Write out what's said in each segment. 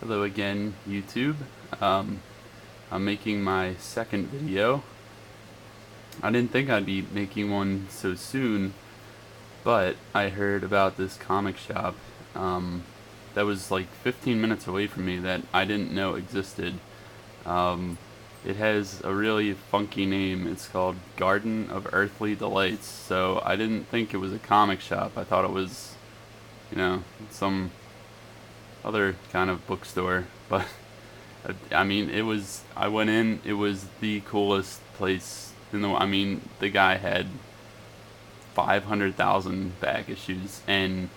Hello again, YouTube. Um, I'm making my second video. I didn't think I'd be making one so soon, but I heard about this comic shop that was like 15 minutes away from me that I didn't know existed. Um, it has a really funky name. It's called Garden of Earthly Delights. So I didn't think it was a comic shop. I thought it was, some other kind of bookstore, but I mean, it was. I went in. It was the coolest place in the. I mean, the guy had 500,000 back issues, and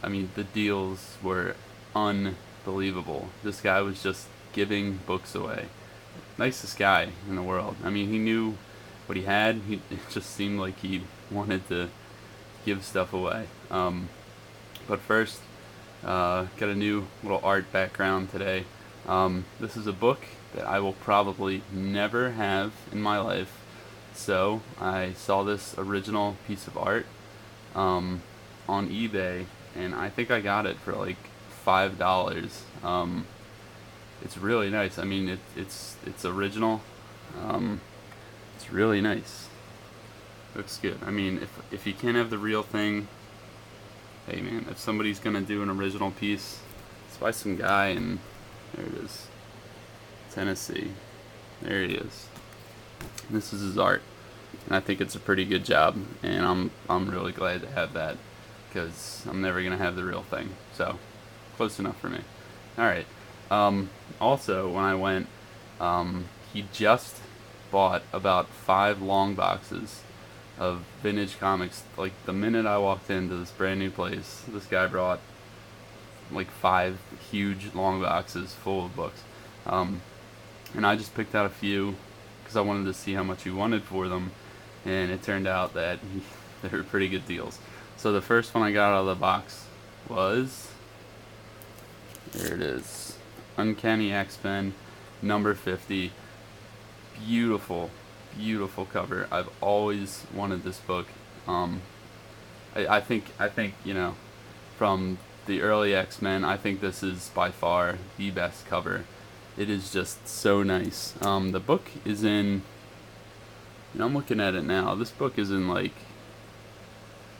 I mean, the deals were unbelievable. This guy was just giving books away. Nicest guy in the world. I mean, he knew what he had. It just seemed like he wanted to give stuff away. But first, got a new little art background today. This is a book that I will probably never have in my life. So I saw this original piece of art on eBay, and I think I got it for like $5. It's really nice. I mean, it's original. Um, it's really nice. Looks good. I mean, if you can't have the real thing, hey man, if somebody's gonna do an original piece, it's by some guy in, there it is, Tennessee. There he is. This is his art, and I think it's a pretty good job. And I'm really glad to have that, because I'm never gonna have the real thing. So close enough for me. All right. Also, when I went, he just bought about 5 long boxes of vintage comics. Like the minute I walked into this brand new place, this guy brought like 5 huge long boxes full of books. And I just picked out a few because I wanted to see how much he wanted for them, and it turned out that they were pretty good deals. So the first one I got out of the box was, there it is, Uncanny X-Men number 50. Beautiful, beautiful cover. I've always wanted this book. I think from the early X-Men, I think this is by far the best cover. It is just so nice. The book is in, I'm looking at it now. This book is in like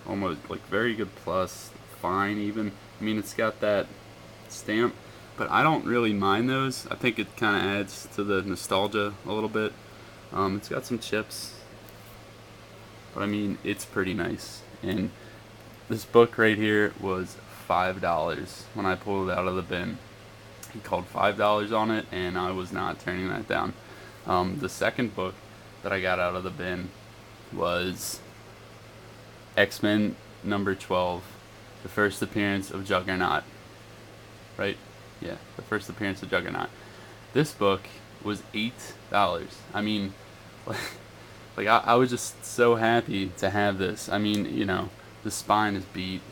almost like very good plus, fine even. I mean, it's got that stamp, but I don't really mind those. I think it kind of adds to the nostalgia a little bit. It's got some chips, but I mean, it's pretty nice. And this book right here was $5 when I pulled it out of the bin. He called $5 on it, and I was not turning that down. The second book that I got out of the bin was X-Men number 12, the first appearance of Juggernaut. Right? Yeah, the first appearance of Juggernaut. This book was $8. I mean, like I was just so happy to have this. I mean, the spine is beat.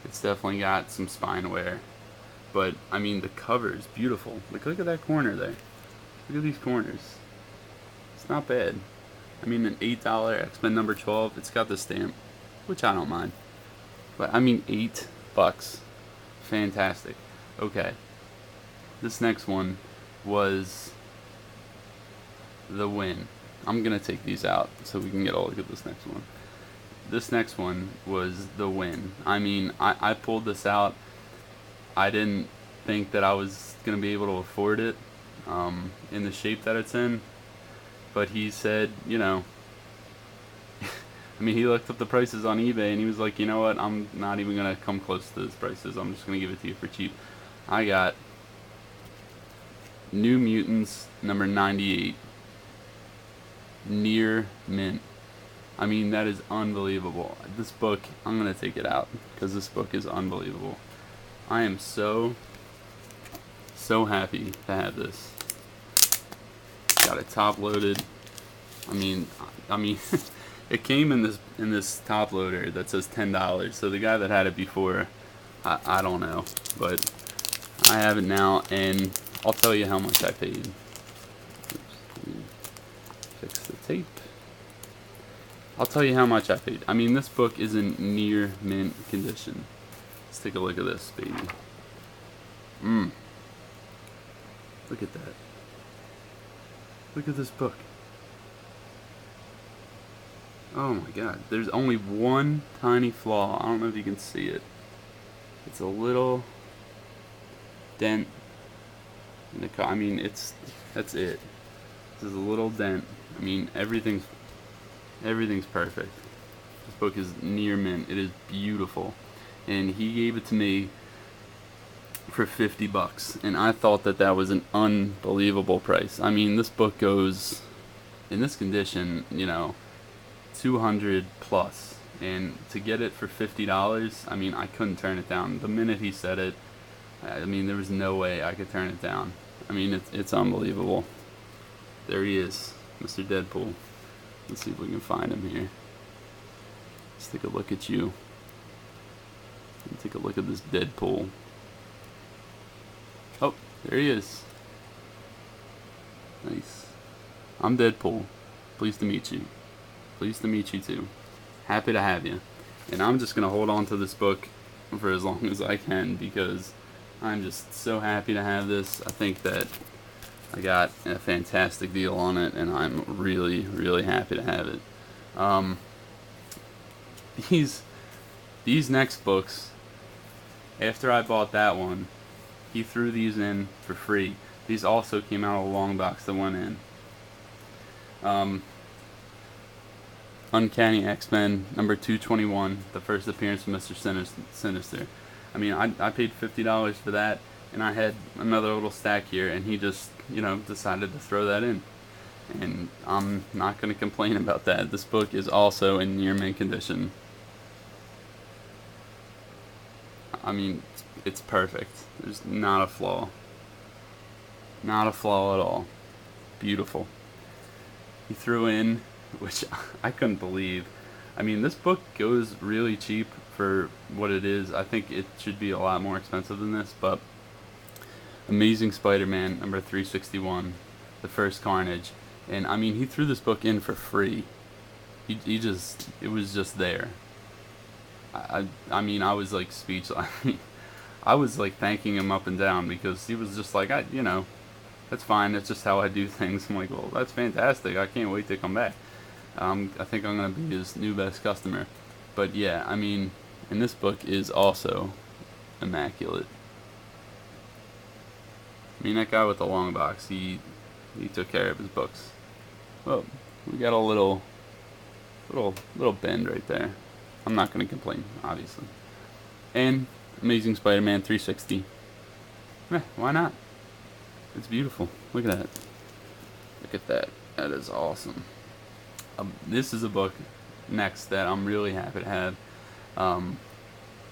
It's definitely got some spine wear. But, I mean, the cover is beautiful. Like, look at that corner there. Look at these corners. It's not bad. I mean, an $8 X-Men number 12, it's got the stamp, which I don't mind. But, I mean, $8. Fantastic. Okay. This next one was The Win. I'm going to take these out so we can get a look at this next one. This next one was The Win. I mean, I pulled this out. I didn't think that I was going to be able to afford it in the shape that it's in. But he said, I mean, he looked up the prices on eBay, and he was like, you know what, I'm not even going to come close to those prices. I'm just going to give it to you for cheap. I got New Mutants number 98. Near mint. I mean, that is unbelievable. This book, I'm going to take it out because this book is unbelievable. I am so happy to have this. Got it top loaded. I mean, it came in this top loader that says $10. So the guy that had it before, I don't know, but I have it now, and I'll tell you how much I paid. Oops, fix the tape. I'll tell you how much I paid. I mean, this book is in near mint condition. Let's take a look at this, baby. Look at that. Look at this book. Oh my god. There's only one tiny flaw. I don't know if you can see it. It's a little dent in the I mean, that's it. This is a little dent. I mean, everything's perfect. This book is near mint. It is beautiful. And he gave it to me for $50, and I thought that was an unbelievable price. I mean, this book goes in this condition, 200 plus, and to get it for $50, I mean, I couldn't turn it down. The minute he said it, I mean, there was no way I could turn it down. I mean, it's unbelievable. There he is, Mr. Deadpool. Let's see if we can find him here. Let's take a look at you. Let's take a look at this Deadpool. Oh, there he is. Nice. I'm Deadpool. Pleased to meet you. Pleased to meet you too. Happy to have you. And I'm just going to hold on to this book for as long as I can because I'm just so happy to have this. I think that I got a fantastic deal on it, and I'm really, really happy to have it. These next books, after I bought that one, he threw these in for free. These also came out of a long box that went in. Uncanny X-Men number 221, the first appearance of Mr. Sinister. I mean, I paid $50 for that, and I had another little stack here, and he just, decided to throw that in. And I'm not going to complain about that. This book is also in near mint condition. I mean, it's perfect. There's not a flaw. Not a flaw at all. Beautiful. He threw in, which I couldn't believe. I mean, this book goes really cheap for what it is. I think it should be a lot more expensive than this, but Amazing Spider-Man number 361, the first Carnage. And I mean, he threw this book in for free. It was just there. I mean, I was like speechless. I was like thanking him up and down because he was just like, that's fine. That's just how I do things. I'm like, well, that's fantastic. I can't wait to come back. I think I'm going to be his new best customer. But yeah, I mean, and this book is also immaculate. I mean, that guy with the long box, he took care of his books. Well, we got a little bend right there. I'm not going to complain, obviously. And Amazing Spider-Man 360. Why not? It's beautiful. Look at that. Look at that. That is awesome. This is a book next that I'm really happy to have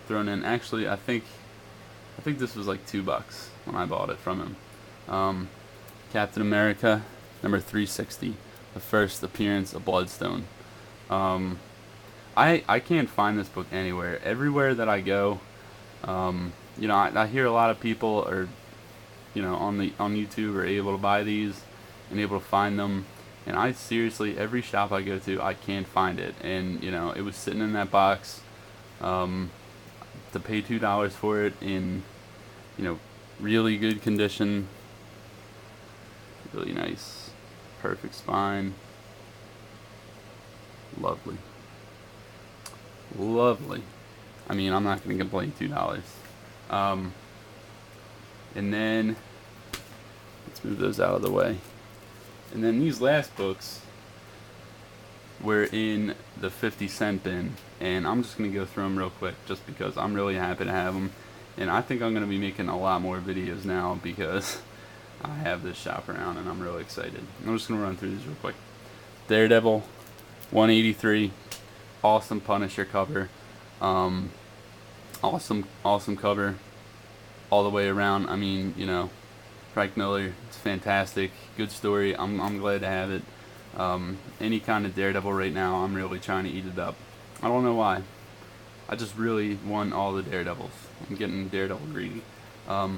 thrown in. Actually, I think this was like $2 when I bought it from him. Captain America number 360, the first appearance of Bloodstone. I can't find this book anywhere. Everywhere that I go, I hear a lot of people are, on YouTube are able to buy these and able to find them. And I seriously, every shop I go to, I can't find it. And, it was sitting in that box. To pay $2 for it in, really good condition. Really nice. Perfect spine. Lovely. Lovely. I mean, I'm not going to complain. $2. And then, let's move those out of the way. And then these last books were in the 50-cent bin, and I'm just going to go through them real quick just because I'm really happy to have them. And I think I'm going to be making a lot more videos now because I have this shop around and I'm really excited. I'm just going to run through these real quick. Daredevil 183, awesome Punisher cover. Awesome cover all the way around. I mean, Frank Miller, it's fantastic. Good story. I'm glad to have it. Any kind of Daredevil right now, I'm really trying to eat it up. I don't know why. I just really want all the Daredevils. I'm getting Daredevil greedy. I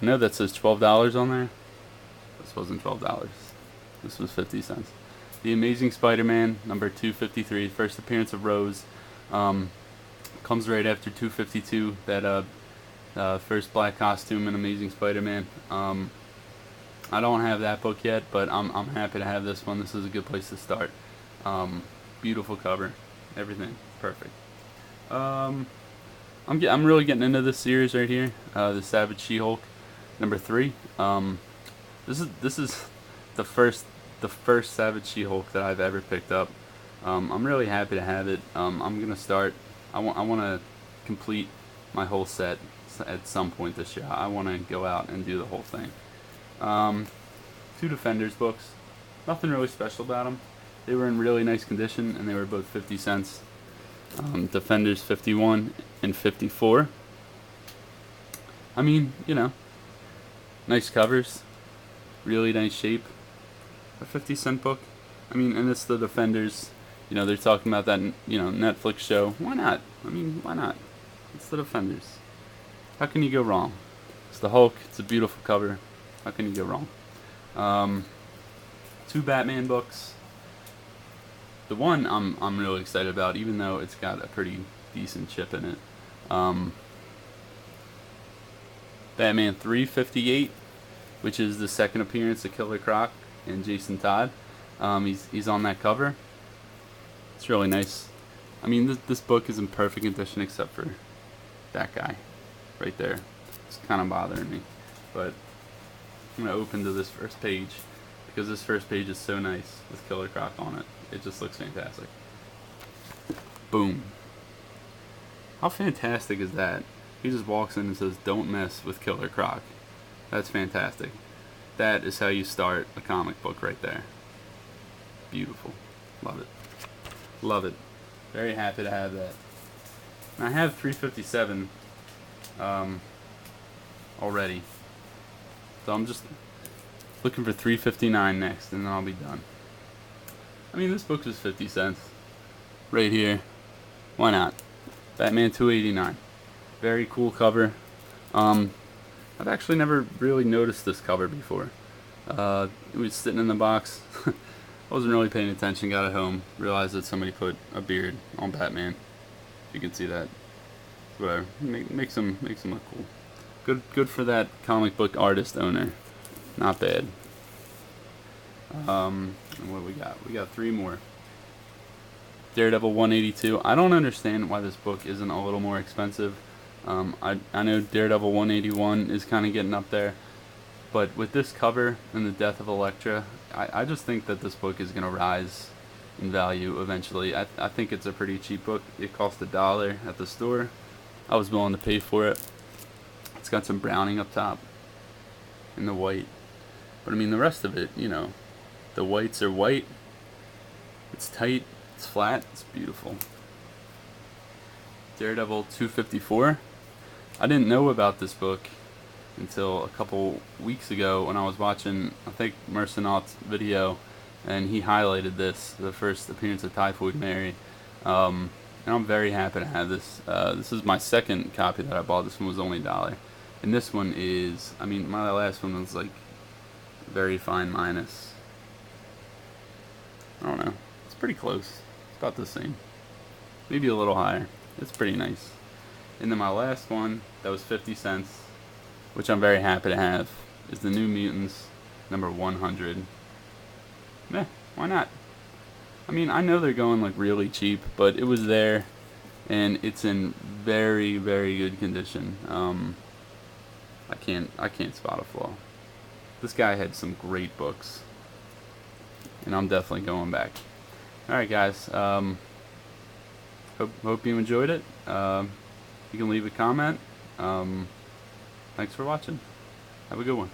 know that says $12 on there. This wasn't $12. This was 50 cents. The Amazing Spider-Man number 253, first appearance of Rose. Comes right after 252. That First black costume in Amazing Spider-Man. I don't have that book yet, but I'm happy to have this one. This is a good place to start. Beautiful cover, everything perfect. I'm really getting into this series right here. The Savage She-Hulk, #3. This is the first Savage She-Hulk that I've ever picked up. I'm really happy to have it. I'm gonna start. I want to complete my whole set at some point this year. I want to go out and do the whole thing. 2 Defenders books. Nothing really special about them. They were in really nice condition, and they were both 50 cents. Defenders 51 and 54. I mean, you know, nice covers, really nice shape. A 50-cent book. I mean, and it's the Defenders. You know, they're talking about that, Netflix show. Why not? I mean, why not? It's the Defenders. How can you go wrong? It's the Hulk. It's a beautiful cover. How can you go wrong? 2 Batman books. The one I'm really excited about, even though it's got a pretty decent chip in it. Batman 358, which is the second appearance of Killer Croc and Jason Todd. He's on that cover. It's really nice. I mean, this book is in perfect condition except for that guy right there. It's kind of bothering me, but I'm gonna open to this first page because this first page is so nice with Killer Croc on it. It just looks fantastic. Boom. How fantastic is that? He just walks in and says, "Don't mess with Killer Croc." That's fantastic. That is how you start a comic book right there. Beautiful. Love it. Love it. Very happy to have that. And I have 357 already. So I'm just looking for 359 next, and then I'll be done. I mean, this book was 50 cents. Right here. Why not? Batman 289. Very cool cover. I've actually never really noticed this cover before. It was sitting in the box. I wasn't really paying attention, got it home, realized that somebody put a beard on Batman. You can see that. Whatever. Makes him look cool. Good for that comic book artist owner. Not bad. And what do we got? We got 3 more. Daredevil 182. I don't understand why this book isn't a little more expensive. I know Daredevil 181 is kind of getting up there, but with this cover and the death of Elektra, I just think that this book is going to rise in value eventually. I think it's a pretty cheap book. It cost $1 at the store. I was willing to pay for it. It's got some browning up top and the white, but I mean the rest of it, the whites are white. It's tight. It's flat. It's beautiful. Daredevil 254. I didn't know about this book until a couple weeks ago when I was watching, I think, Mercenaut's video, and he highlighted this, the first appearance of Typhoid Mary. And I'm very happy to have this. This is my second copy that I bought. This one was only $1. And this one is, I mean, my last one was like very fine minus. I don't know. It's pretty close. It's about the same. Maybe a little higher. It's pretty nice. And then my last one, that was 50 cents, which I'm very happy to have, is the New Mutants, number 100. Meh, why not? I mean, I know they're going like really cheap, but it was there, and it's in very, very good condition. I can't spot a flaw. This guy had some great books, and I'm definitely going back. All right, guys. Hope you enjoyed it. You can leave a comment. Thanks for watching. Have a good one.